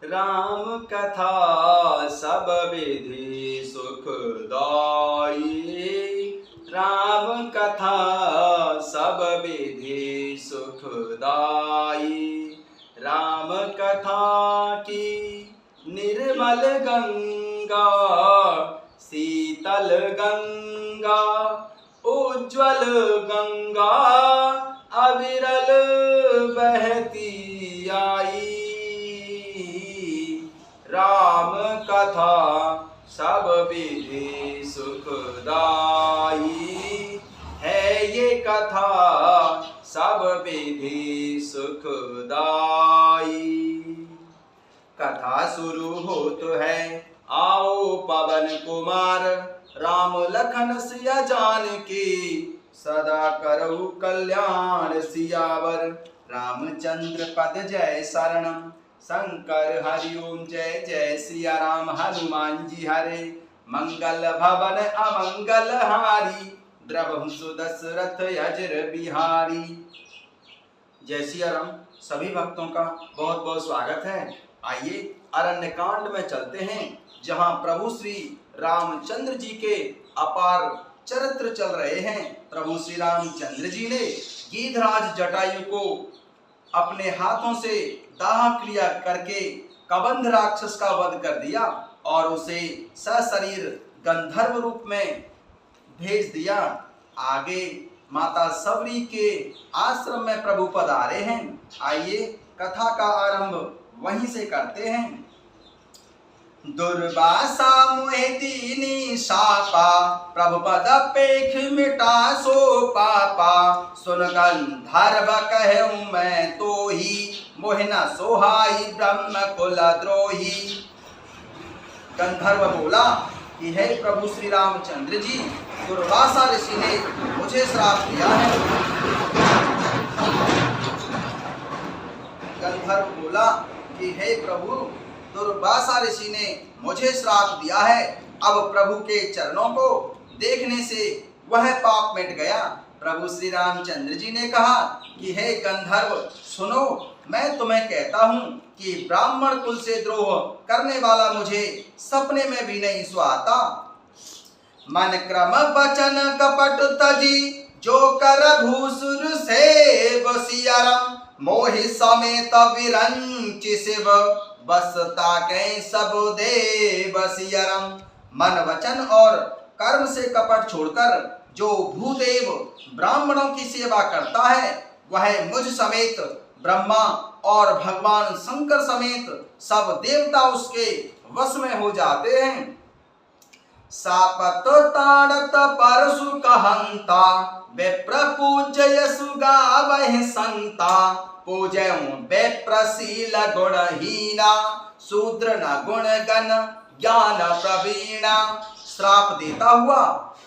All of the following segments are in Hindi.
राम कथा सब विधि सुखदाई। राम कथा सब विधि सुखदाई। राम कथा की निर्मल गंगा, शीतल गंगा, उज्ज्वल गंगा, अविरल बहती आई। राम कथा सब विधि सुखदाई है। ये कथा सब विधि सुखदाई। कथा शुरू हो तो है, आओ पवन कुमार, राम लखन सिया जानकी, सदा करहु कल्याण सियावर। रामचंद्र पद जय शरणम, शंकर हरि ओम जय जय सिया राम। हनुमान जी हरे, मंगल भवन अमंगल हारी, द्रवहु सुदशरथ अजर बिहारी। जय सिया राम। सभी भक्तों का बहुत बहुत स्वागत है। आइए अरण्य कांड में चलते हैं, जहां प्रभु श्री रामचंद्र जी के अपार चरित्र चल रहे हैं। प्रभु श्री रामचंद्र जी ने गीधराज जटायु को अपने हाथों से दाह क्रिया करके कबंध राक्षस का वध कर दिया और उसे सशरीर गंधर्व रूप में भेज दिया। आगे माता सबरी के आश्रम में प्रभु पधारे हैं। आइए कथा का आरंभ वहीं से करते हैं। दुर्वासा मुहे दीनी शापा, प्रभु पद पेख मिटा सो पापा। सुन गंधर्व कहूँ मैं तो ही, मोहि न सोहाई ब्रह्म कुल द्रोही। गंधर्व बोला कि हे प्रभु श्री रामचंद्र जी, दुर्वासा ऋषि ने मुझे श्राप दिया है। गंधर्व बोला कि हे प्रभु, दुर्वासा ऋषि ने मुझे श्राप दिया है। अब प्रभु के चरणों को देखने से वह पाप मिट गया। प्रभु श्री रामचंद्र जी ने कहा कि हे गंधर्व सुनो, मैं तुम्हें कहता हूँ कि ब्राह्मण कुल से द्रोह करने वाला मुझे सपने में भी नहीं सुहाता। मन क्रम वचन कपट तजी, जो कर भूसुर से बसियरम। मोहि समेत विरंच शिव, बसता के सब देव सियरम। मन वचन और कर्म से कपट छोड़कर जो भूदेव ब्राह्मणों की सेवा करता है, वह मुझ समेत ब्रह्मा और भगवान शंकर समेत सब देवता उसके वश में हो जाते हैं। सापत ताड़त परशु कहंता, विप्र पूजय सुगावहि संता। पूजयं विप्रशील गुणहीना, शूद्र न गुण गण ज्ञान प्रवीणा। श्राप देता हुआ,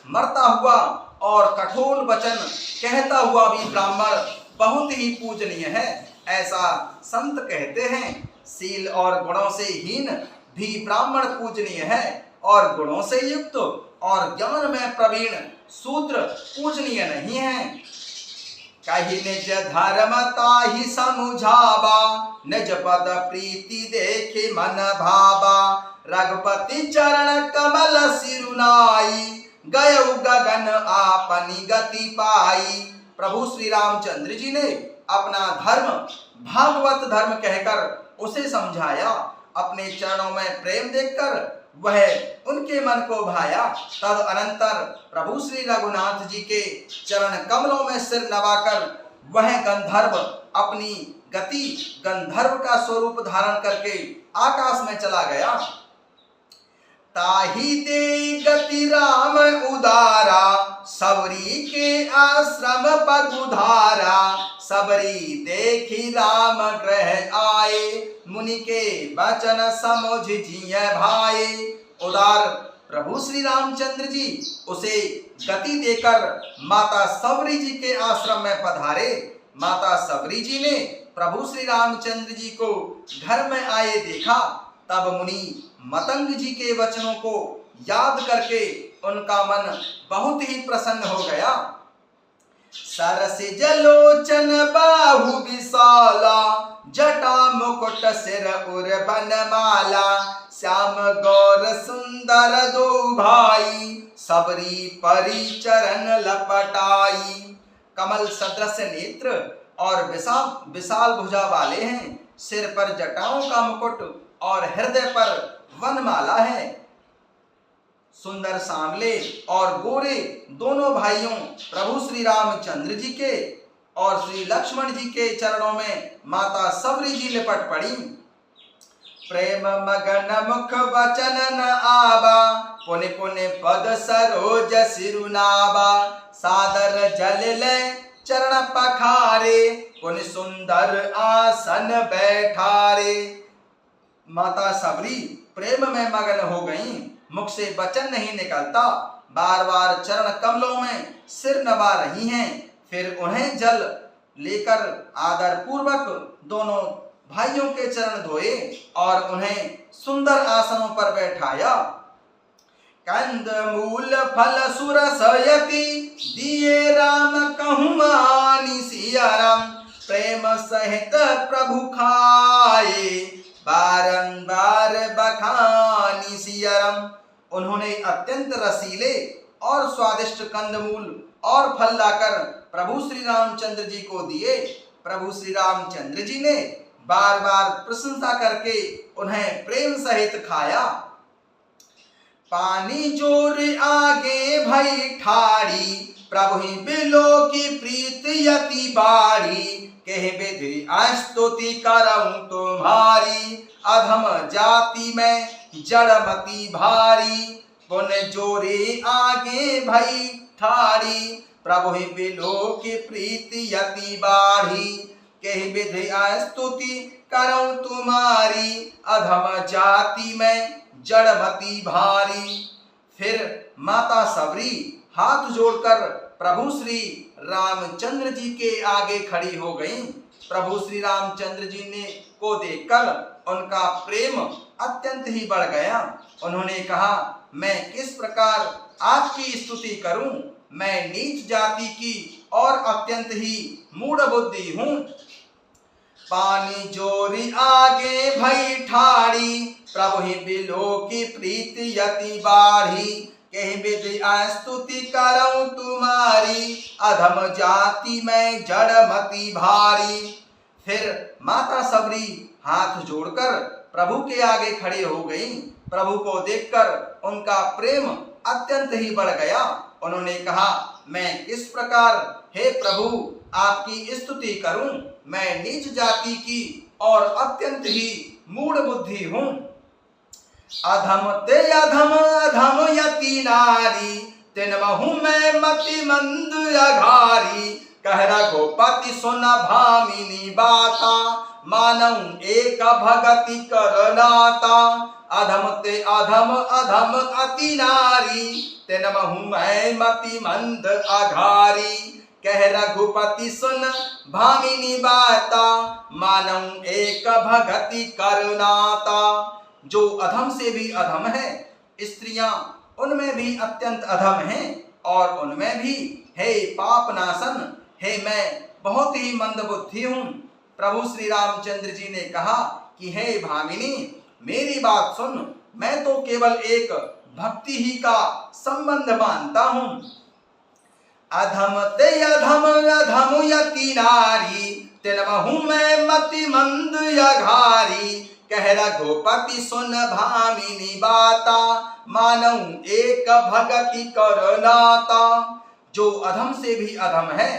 मरता हुआ और कठोर वचन कहता हुआ भी ब्राह्मण बहुत ही पूजनीय है, ऐसा संत कहते हैं। शील और गुणों से हीन भी ब्राह्मण पूजनीय है, और गुणों से युक्त और ज्ञान में प्रवीण शूद्र पूजनीय नहीं है। कही निज धर्मता ही समुझावा, निज पद प्रीति देखे मन भावा। रघुपति चरण कमल सिरुनाई, गयउ गगन आपनी गति पाई। प्रभु श्री रामचंद्र जी ने अपना धर्म भागवत धर्म कहकर उसे समझाया। अपने चरणों में प्रेम देखकर वह उनके मन को भाया। तद अनंतर प्रभु श्री रघुनाथ जी के चरण कमलों में सिर नवाकर वह गंधर्व अपनी गति गंधर्व का स्वरूप धारण करके आकाश में चला गया। ताही दे गति राम उदारा, सबरी के आश्रम पगुधारा। सबरी देखी राम ग्रह आए, मुनि के वचन समझ जिय भाए। उदार प्रभु श्री रामचंद्र जी उसे गति देकर माता सबरी जी के आश्रम में पधारे। माता सबरी जी ने प्रभु श्री रामचंद्र जी को घर में आए देखा। तब मुनि मतंग जी के वचनों को याद करके उनका मन बहुत ही प्रसन्न हो गया। सरसिज लोचन बाहु विशाला, जटा मुकुट सिर उर बनमाला, श्याम गौर सुंदर दो भाई, सबरी परी चरण लपटाई। कमल सदृश नेत्र और विशाल विशाल भुजा वाले हैं, सिर पर जटाओं का मुकुट और हृदय पर वनमाला है। सुंदर सांवले और गोरे दोनों भाइयों प्रभु श्री रामचंद्र जी के और श्री लक्ष्मण जी के चरणों में माता सबरी जी लिपट पड़ी। प्रेम मगन मुख वचन न आवा, पुनि पुनि पद सरोज सिरुनावा, सादर जल ले चरण पखारे, पुनि सुंदर आसन बैठारे। माता सबरी प्रेम में मगन हो गईं, मुख से वचन नहीं निकलता, बार बार चरण कमलों में सिर नवा रही हैं। फिर उन्हें जल लेकर आदर पूर्वक दोनों भाइयों के चरण धोए और उन्हें सुंदर आसनों पर बैठाया। कंद मूल फल सुरसयति, दिए राम कहूमानि सिया राम, प्रेम सहित प्रभु खाए, बारंबार बखानी सिया राम। उन्होंने अत्यंत रसीले और स्वादिष्ट कंदमूल और फल लाकर प्रभु श्री रामचंद्र जी को दिए। प्रभु श्री रामचंद्र जी ने बार बार प्रशंसा करके उन्हें प्रेम सहित खाया। पानी जोर आगे भई ठाड़ी, प्रभु ही बिलो की प्रीत यति बाड़ी, कहे विधि स्तुति करऊं तुम्हारी, अधम जाति में जड़मती भारी, पुन जोरे आगे भई ठाड़ी, प्रभु ही बिलो की प्रीति यति बाढ़ी, कही विधि स्तुति करऊं तुम्हारी, अधम जाति में जड़मती भारी। फिर माता सबरी हाथ जोड़कर प्रभु श्री रामचंद्र जी के आगे खड़ी हो गईं। प्रभु श्री रामचंद्र जी ने को देखकर उनका प्रेम अत्यंत ही बढ़ गया। उन्होंने कहा, मैं किस प्रकार आपकी स्तुति करूं, मैं नीच जाति की और अत्यंत ही मूढ़ बुद्धि हूं। पानी जोरी आगे भई ठाड़ी, प्रभु ही बिलो की प्रीति यति बाढ़ी, कहीं विधि स्तुति करऊं तुम्हारी, अधम जाति में जड़मती भारी। फिर माता सबरी हाथ जोड़कर प्रभु के आगे खड़ी हो गई। प्रभु को देखकर उनका प्रेम अत्यंत ही बढ़ गया। उन्होंने कहा, मैं किस प्रकार हे प्रभु आपकी स्तुति करूं, मैं नीच जाति की और अत्यंत ही मूढ़ बुद्धि हूं। अधम ते अधम अधम यति नारी, तिनमहु मैं मति मंद अघारी, कह रघुपति सुन भामिनी बाता, मानऊ एक भगति करनाता। अधम ते अधम अधम अति नारी, तिनमहु मैं मति मंद अघारी, कह रघुपति सुन भामिनी बाता, मानऊ एक भगति करनाता। जो अधम से भी अधम है, स्त्रियां उनमें भी अत्यंत अधम हैं और उनमें भी हे पाप नाशन, हे मैं बहुत ही मंदबुद्धि हूँ। प्रभु श्री रामचंद्र जी ने कहा कि हे भामिनी, मेरी बात सुन, मैं तो केवल एक भक्ति ही का संबंध मानता हूँ। अधम ते अधम अधम यति नारी, तिनमहु मैं मति मंद अघारी, कह रघुपति सुन भामिनी बाता, मानऊ एक भगति करनाता। जो अधम से भी अधम है,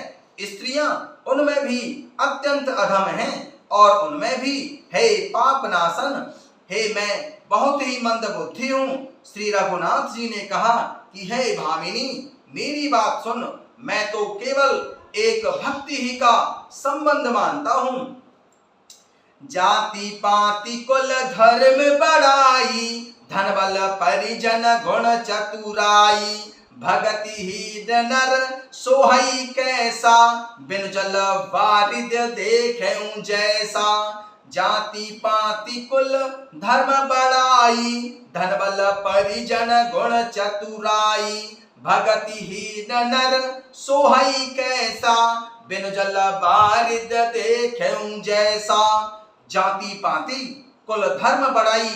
स्त्रियां उनमें भी अत्यंत अधम हैं और उनमें भी हे पाप नाशन, हे मैं बहुत ही मंद बुद्धि हूँ। श्री रघुनाथ जी ने कहा कि हे भामिनी, मेरी बात सुन, मैं तो केवल एक भक्ति ही का संबंध मानता हूँ। जाति पाति कुल धर्म बड़ाई, धन बल परिजन गुण चतुराई, भगति ही नर सोहई कैसा, बिन जल वारिद देखें जैसा। जाति पाति कुल धर्म बड़ाई, धन बल परिजन गुण चतुराई, भगतिहीन नर सोहई कैसा, बिनु जल बारिद देखें जैसा। जाति पाति कुल धर्म बड़ाई,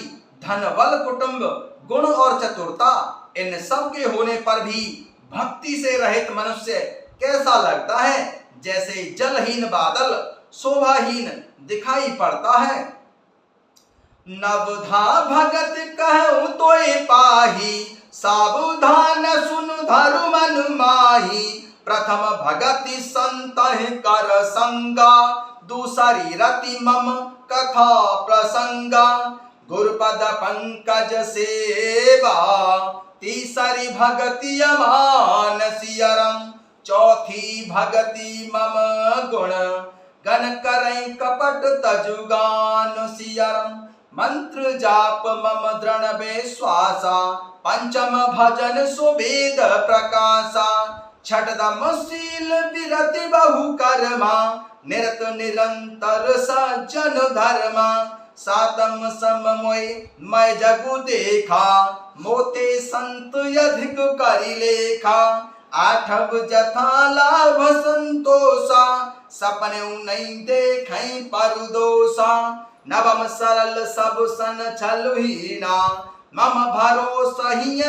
धन बल कुटुंब गुण और चतुरता, इन सब के होने पर भी भक्ति से रहित मनुष्य कैसा लगता है, जैसे जलहीन बादल शोभाहीन दिखाई पड़ता है। नवधा भगत कहूँ तोय पाही, सावधान सुन धरु मन माही। प्रथम भगति संतहि कर संगा, दूसरी रति मम कथा प्रसंगा। गुरुपद पंकज सेवा, तीसरी भगति अमान सियरम। चौथी भगति मम गुण, गण करें कपट तजुगान सियरम। मंत्र जाप मम दृढ़ विश्वासा, पंचम भजन सुवेद प्रकाशा। छठदम शील विरति बहु कर्मा, निरत निरंतर सज्जन धर्मा। सातम सम मोय मैं जगु देखा, मोते संत अधिक करि लेखा। आठव जथा लाभ संतोषा, सपने नहीं देखें परु दोषा। नवम सरल सब सन छलहीना, मम भरोसा ही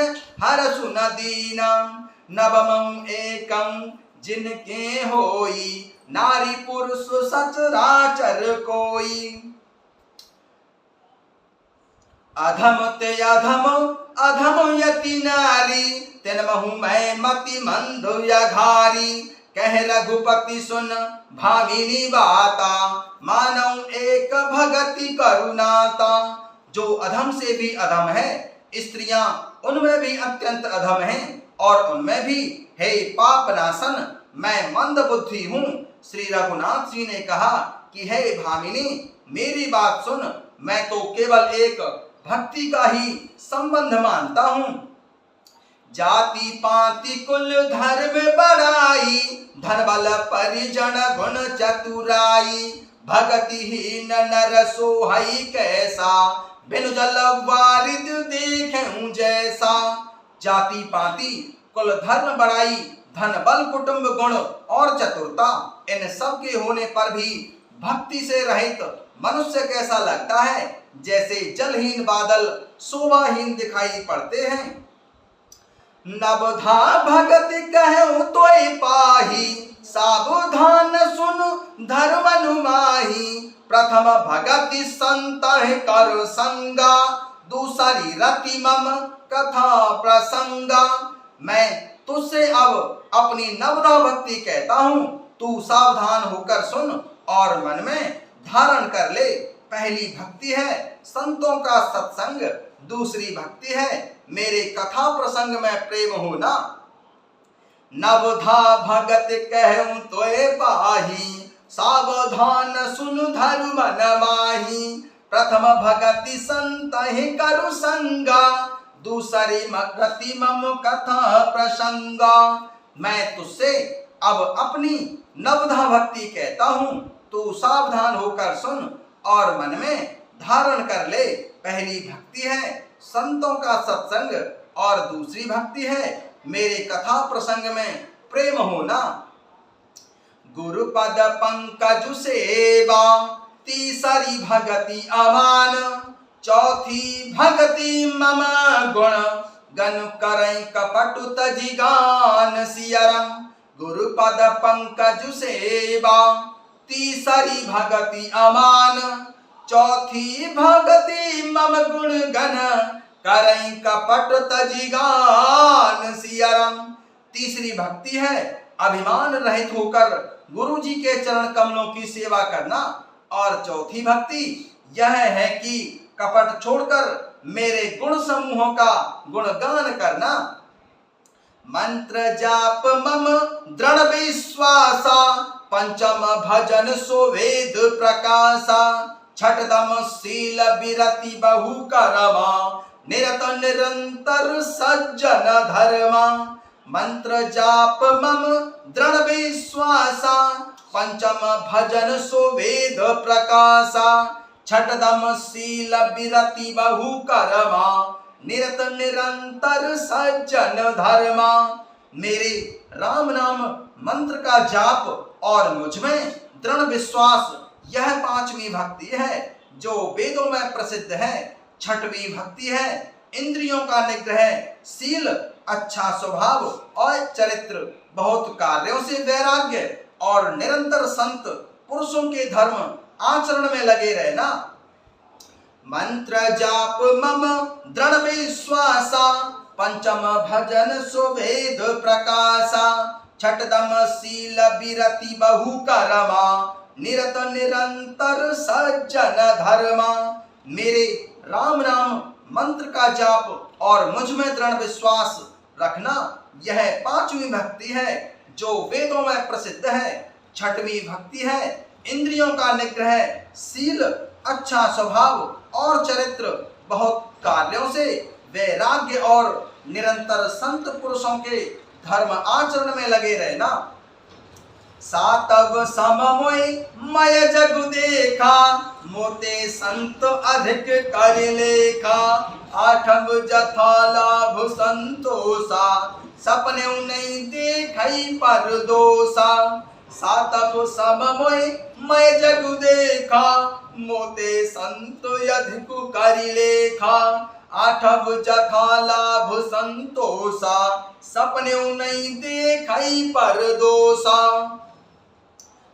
हरसु न दीना। नवमं एकं जिनके होई, नारी पुरुष सचराचर कोई। अधम ते अधम अधम यति नारी, तिनमहु मैं मति मंद यघारी। कह रघुपति सुन भामिनी बाता, मानव एक भगति करुणाता। जो अधम से भी अधम है, स्त्रियां उनमें भी अत्यंत अधम हैं, और उनमें भी हे पाप नाशन मैं मंद बुद्धि हूँ। श्री रघुनाथ जी ने कहा कि हे भामिनी मेरी बात सुन, मैं तो केवल एक भक्ति का ही संबंध मानता हूँ। जाति पाति कुल धर्म बड़ाई, धन बल परिजन गुण चतुराई। भगतिहीन नर सोहई कैसा, बिनु जल वारिद देखें जैसा। जाति पाति कुल धर्म बड़ाई, धन बल कुटुंब गुण और चतुरता, इन सब के होने पर भी भक्ति से रहित मनुष्य कैसा लगता है, जैसे जलहीन बादल शोभाहीन दिखाई पड़ते हैं। नवधा भगत कहूँ तोय पाही, सावधान सुन धर्म माही। प्रथम भगति संतहि कर संगा, दूसरी रति मम कथा प्रसंगा। मैं तुझसे अब अपनी नवधा भक्ति कहता हूँ, तू सावधान होकर सुन और मन में धारण कर ले। पहली भक्ति है संतों का सत्संग, दूसरी भक्ति है मेरे कथा प्रसंग में प्रेम होना। नवधा भगत कहूँ तोय पाही, सावधान सुन धरु मन माही। प्रथम भगति संतहि करु संगा, दूसरी भक्ति मम कथा प्रसंगा। मैं तुझसे अब अपनी नवधा भक्ति कहता हूँ, तू सावधान होकर सुन और मन में धारण कर ले। पहली भक्ति है संतों का सत्संग और दूसरी भक्ति है मेरे कथा प्रसंग में प्रेम होना। गुरुपद पंकज सेवा, तीसरी भगति अमान। चौथी भगति मम गुण, गन करें कपटु तजिगान सियरम। गुरुपद पंकज सेवा, तीसरी भगति अमान। चौथी भगति मम गुण गन, करें कपट तजिगान सियरम। तीसरी भक्ति है अभिमान रहित होकर गुरु जी के चरण कमलों की सेवा करना, और चौथी भक्ति यह है कि कपट छोड़कर मेरे गुण समूहों का गुणगान करना। मंत्र जाप मम दृढ़ विश्वासा, पंचम भजन सुवेद प्रकाशा। छठदम शील विरति बहु करमा, निरत निरंतर सज्जन धर्मा। मंत्र जाप मम दृढ़ विश्वासा, पंचम भजन सुवेद प्रकाशा। छठदम शील विरति बहु करमा, निरत निरंतर सज्जन धर्मा। मेरे राम नाम मंत्र का जाप और मुझ में दृढ़ विश्वास, यह पांचवी भक्ति है जो वेदों में प्रसिद्ध है। छठवीं भक्ति है इंद्रियों का निग्रह, शील, अच्छा स्वभाव और चरित्र, बहुत कार्यों से वैराग्य और निरंतर संत पुरुषों के धर्म आचरण में लगे रहना। मंत्र जाप मम दृढ़ विश्वासा, पंचम भजन सुवेद प्रकाशा, छठदम शील विरति बहु करमा, निरत निरंतर सज्जन धर्मा। मेरे राम नाम मंत्र का जाप और मुझ में दृढ़ विश्वास रखना, यह पांचवी भक्ति है जो वेदों में प्रसिद्ध है। छठवीं भक्ति है इंद्रियों का निग्रह, शील, अच्छा स्वभाव और चरित्र, बहुत कार्यों से वैराग्य और निरंतर संत पुरुषों के धर्म आचरण में लगे रहना। सातव सममोय मय जग देखा, मोते संत अधिक कर लेखा, आठव जथा लाभ संतोषा, सपने नहीं देखई पर दोषा। सातव सममोय मय जग देखा, मोते संत अधिक कर लेखा, आठव जथा लाभ संतोषा, सपने नहीं देखई पर दोषा।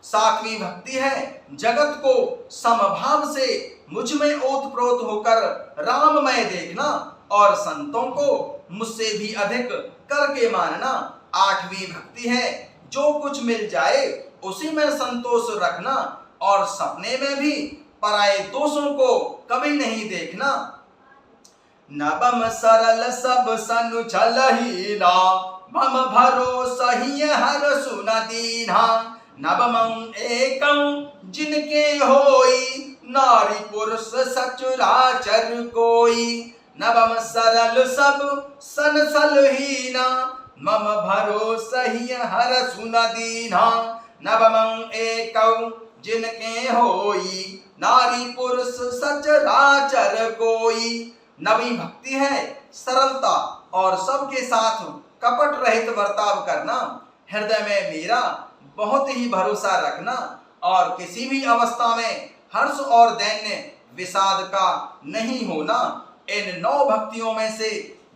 सातवीं भक्ति है जगत को समभाव से मुझ में ओतप्रोत होकर राममय देखना और संतों को मुझसे भी अधिक करके मानना। आठवीं भक्ति है जो कुछ मिल जाए उसी में संतोष रखना और सपने में भी पराये दोषों को कभी नहीं देखना। नवम सरल सब सनु छलहीना, मम भरोसा ही हर सुन दीना, नवमं एकं जिनके होई, नारी पुरुष सचराचर कोई, नवम सरल सब सन सलहीना, मम भरोसा ही हर सुन दीना, नवमं एकं जिनके होई, नारी पुरुष सचराचर कोई। नवी भक्ति है सरलता और सबके साथ कपट रहित बर्ताव करना, हृदय में मेरा बहुत ही भरोसा रखना और किसी भी अवस्था में हर्ष और दैन्य विषाद का नहीं होना। इन 9 भक्तियों में से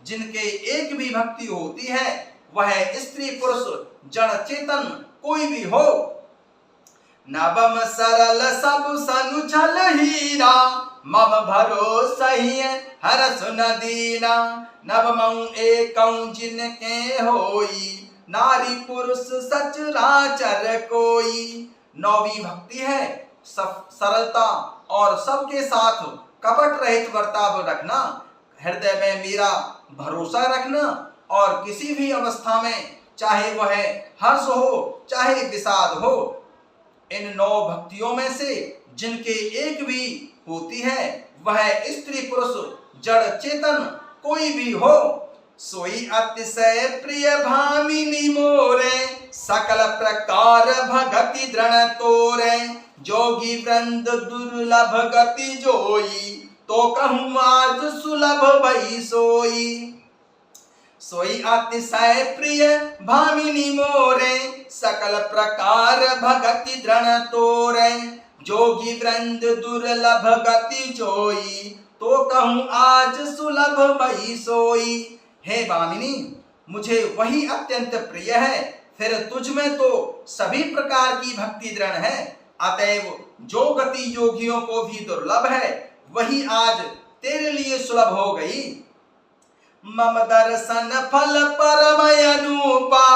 जिनके एक भी भक्ति होती है वह स्त्री पुरुष जड़ चेतन कोई भी हो। नवम सरल सब सनु छलहीना, मम भरोसा ही हर सुन दीना, नवमं एकं जिनके होई, नारी पुरुष सचराचर कोई। नौवीं भक्ति है सरलता और सबके साथ कपट रहित बर्ताव रखना, हृदय में मेरा भरोसा रखना और किसी भी अवस्था में चाहे वह हर्ष हो चाहे विषाद हो। इन 9 भक्तियों में से जिनके एक भी होती है वह स्त्री पुरुष जड़ चेतन कोई भी हो। सोई अतिशय प्रिय भामिनी मोरे, सकल प्रकार भगति दृढ़ तोरे, जोगी वृंद दुर्लभ गति जोई, तो कहूँ आज सुलभ भई सोई। सोई अतिशय प्रिय भामिनी मोरे, सकल प्रकार भगति दृढ़ तोरे, जोगी वृंद दुर्लभ गति जोई, तो कहूँ आज सुलभ भई सोई। हे भामिनी, मुझे वही अत्यंत प्रिय है, फिर तुझ में तो सभी प्रकार की भक्ति दृढ़ है, अतएव जो गति योगियों को भी दुर्लभ है वही आज तेरे लिए सुलभ हो गई। मम दर्शन फल परम अनुपा,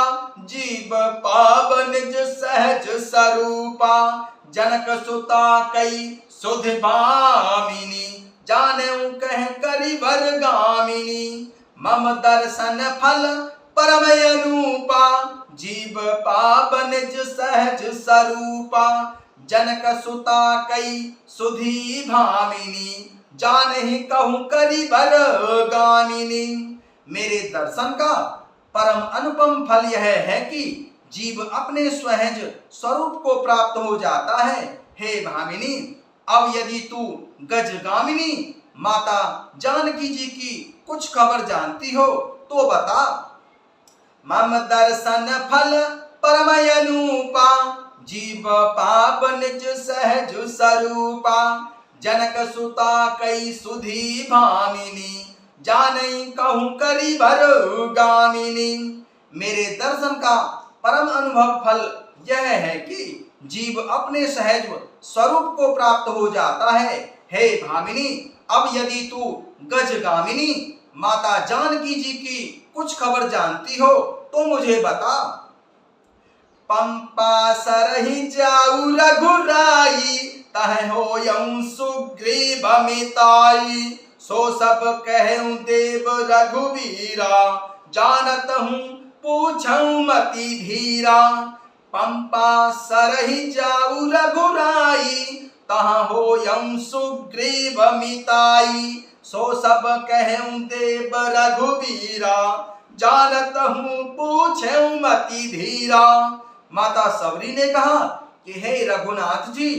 जीव पावन निज सहज स्वरूपा, जनक सुता कई सुध भामिनी, जानेऊ कह करि वर गामिनी। मम दर्शन फल परम अनुपा, जीव पावन निज सहज स्वरूपा, जनक सुता कई सुधी भामिनी, जानहि कहूँ करि वर गामिनी। मेरे दर्शन का परम अनुपम फल यह है कि जीव अपने स्वहज स्वरूप को प्राप्त हो जाता है। हे भामिनी, अब यदि तू गजगामिनी माता जानकी जी की कुछ खबर जानती हो तो बता। मम दर्शन फल परमयनूपा, जीव पाप निज सहज स्वरूपा। जनक सुता कई सुधी भामिनी, जानई कहूँ करी भर गामिनी। मेरे दर्शन का परम अनुभव फल यह है कि जीव अपने सहज स्वरूप को प्राप्त हो जाता है। हे भामिनी, अब यदि तू गजगामिनी माता जानकी जी की कुछ खबर जानती हो तो मुझे बता। पंपा सरहि जाऊ रघुराई, तह होयं सुग्रीव मिताई। सो सब कहूँ देव रघुवीरा, जानत हूँ पूछऊँ मति धीरा। पंपा सरहि जाऊ रघुराई, तह होयं सुग्रीव मिताई। सो सब कहूँ देव रघुवीरा, जानत हूँ पूछऊँ मति धीरा। माता सबरी ने कहा कि हे रघुनाथ जी,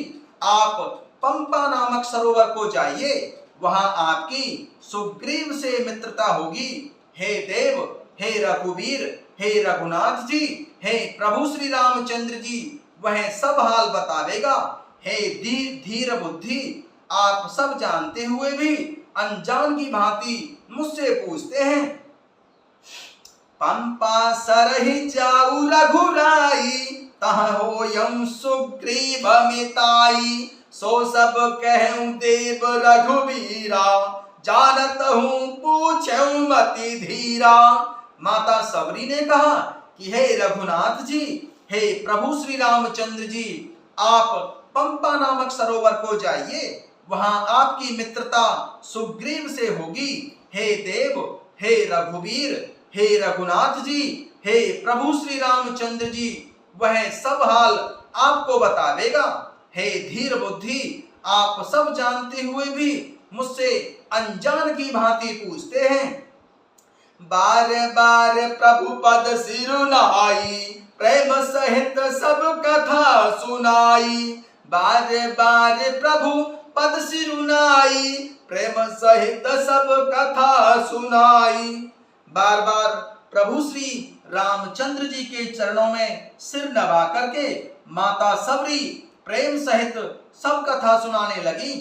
आप पंपा नामक सरोवर को जाइए, वहां आपकी सुग्रीव से मित्रता होगी। हे देव, हे रघुवीर, हे रघुनाथ जी, हे प्रभु श्री रामचंद्र जी वह सब हाल बतावेगा। हे धीर बुद्धि, आप सब जानते हुए भी अनजान की भांति मुझसे पूछते हैं। पंपा सरहि जाऊ रघुराई, तह होयं सुग्रीव मिताई। सो सब कहूँ देव रघुवीरा, जानत हूँ पूछऊँ मति धीरा। माता सबरी ने कहा कि हे रघुनाथ जी, हे प्रभु श्री रामचंद्र जी, आप पंपा नामक सरोवर को जाइए, वहां आपकी मित्रता सुग्रीव से होगी। हे देव, हे रघुवीर, हे रघुनाथ जी, हे प्रभु श्री रामचंद्र जी वह सब हाल आपको बतावेगा। हे धीर बुद्धि, आप सब जानते हुए भी मुझसे अनजान की भांति पूछते हैं। बार बार प्रभु पद सिरुनाई, प्रेम सहित सब कथा सुनाई। बार बार प्रभु पद सिरुनाई, प्रेम सहित सब कथा सुनाई। बार बार प्रभु श्री रामचंद्र जी के चरणों में सिर नवा करके माता सबरी प्रेम सहित सब कथा सुनाने लगी।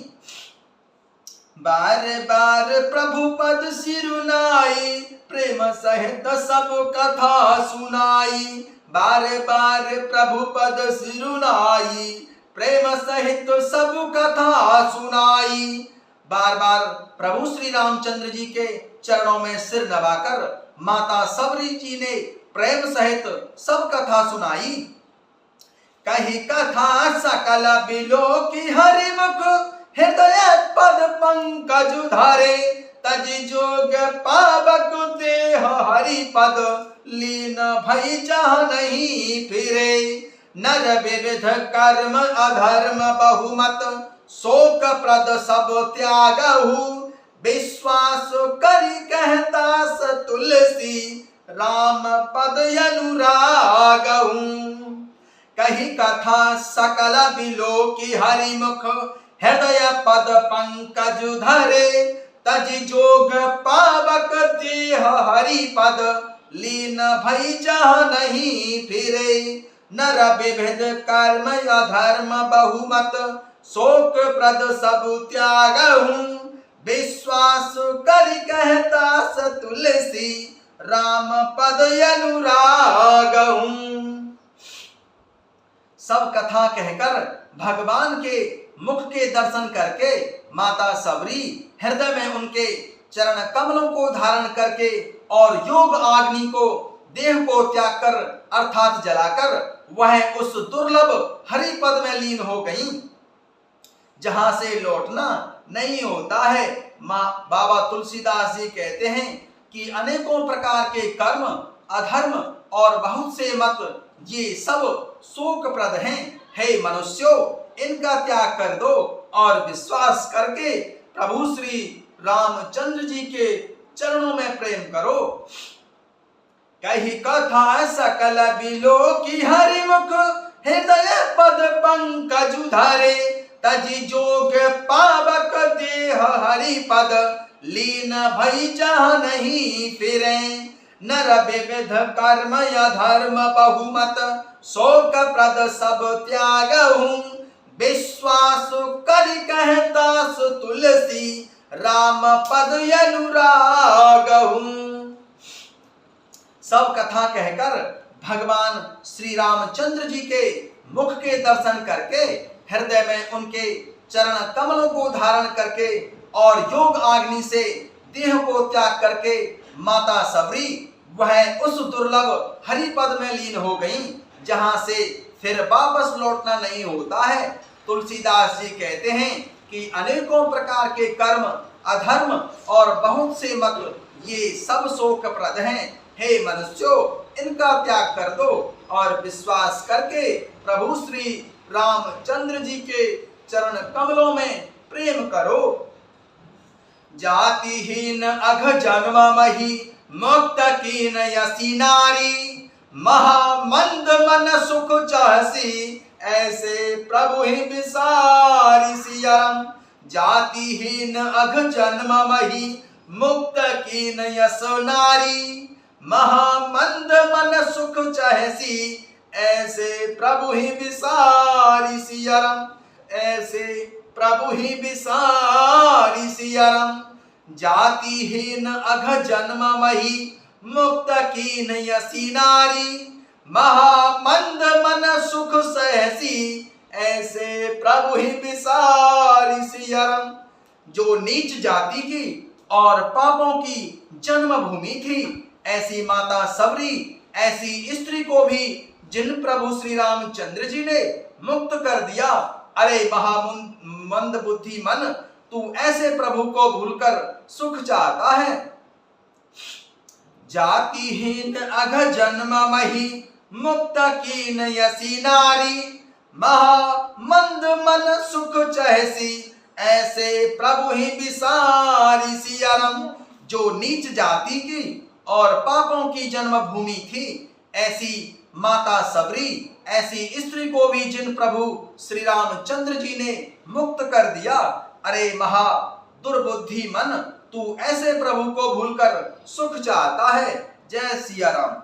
बार बार प्रभु पद सिरुनाई, प्रेम सहित सब कथा सुनाई। बार बार प्रभु पद सिरुनाई, प्रेम सहित सब कथा सुनाई। बार बार प्रभु श्री रामचंद्र जी के चरणों में सिर नवाकर माता सबरी जी ने प्रेम सहित सब कथा सुनाई। कही कथा सकल बिलो की हरिमुख, हृदय पद पंकज धारे। तजि जोग पावक देह हरि पद, लीन भई जहाँ नहीं फिरे। नर विविध कर्म अधर्म बहुमत, शोक प्रद सब त्यागहु। विश्वास करी कहता स तुलसी, राम पद अनुरागहु। कही कथा सकल बिलो की हरिमुख, हृदय पद पंकज धरे। तजि जोग पावक देह हरि पद, लीन भई जहाँ नहीं फिरे। नर विविध कर्म अधर्म बहुमत, शोक प्रद सब त्यागहु। विश्वास करि कहता स तुलसी, राम पद अनुरागहु। सब कथा कहकर भगवान के मुख के दर्शन करके माता सबरी हृदय में उनके चरण कमलों को धारण करके और योग अग्नि को देह को त्याग कर अर्थात जलाकर वह उस दुर्लभ हरि पद में लीन हो गईं, जहां से लौटना नहीं होता है। माँ बाबा तुलसीदास जी कहते हैं कि अनेकों प्रकार के कर्म अधर्म और बहुत से मत ये सब शोकप्रद हैं। हे मनुष्यों, इनका त्याग कर दो और विश्वास करके प्रभु श्री रामचंद्र जी के चरणों में प्रेम करो। कही कथा सकल बिलो की हरिमुख, हृदय पद पंकज धरे। तजि जोग पावक देह हरि पद, लीन भई जहाँ नहीं फिरे। नर विविध कर्म या धर्म बहुमत, शोक प्रद सब त्यागहु, विश्वास करि कहता सु तुलसी, राम पद अनुरागहु। सब कथा कहकर भगवान श्री रामचंद्र जी के मुख के दर्शन करके, हृदय में उनके चरण कमलों को धारण करके और योग आग्नि से देह को त्याग करके माता सबरी वह उस दुर्लभ हरिपद में लीन हो गईं, जहां से फिर वापस लौटना नहीं होता है। तुलसीदास जी कहते हैं कि अनेकों प्रकार के कर्म, अधर्म और बहुत से मत ये सब शोकप्रद हैं। हे मनुष्यों, इनका त्याग कर दो और विश्वास करके प्रभु श्री रामचंद्र जी के चरण कमलों में प्रेम करो। जातिहीन अघ जन्म मही, मुक्त कीन यसी नारी, महामंद मन सुख चाहसी, ऐसे प्रभु ही विसारी सियरम। जातिहीन अघ जन्म मही, मुक्त कीन यस नारी, महामंद मन सुख चाहसी, ऐसे प्रभु ही विसारी सियरम, ऐसे प्रभु ही विसारी सियरम। जातिहीन अघ जन्म मही, मुक्त कीन यसी नारी, महामंद मन सुख सहसी, ऐसे प्रभु ही विसारी सियरम। जो नीच जाति की और पापों की जन्मभूमि थी, ऐसी माता सबरी, ऐसी स्त्री को भी जिन प्रभु श्री रामचंद्र जी ने मुक्त कर दिया। अरे महामंद बुद्धि मन, तू ऐसे प्रभु को भूलकर सुख चाहता है। जातिहीन अघ जन्म मही, मुक्त कीन यसी नारी, महामंद मन सुख चाहसी, ऐसे प्रभु ही विसारी सियरम। जो नीच जाति की और पापों की जन्मभूमि थी, ऐसी माता सबरी, ऐसी स्त्री को भी जिन प्रभु श्री रामचंद्र जी ने मुक्त कर दिया। अरे महा दुर्बुद्धि मन, तू ऐसे प्रभु को भूलकर सुख चाहता है। जय सिया राम।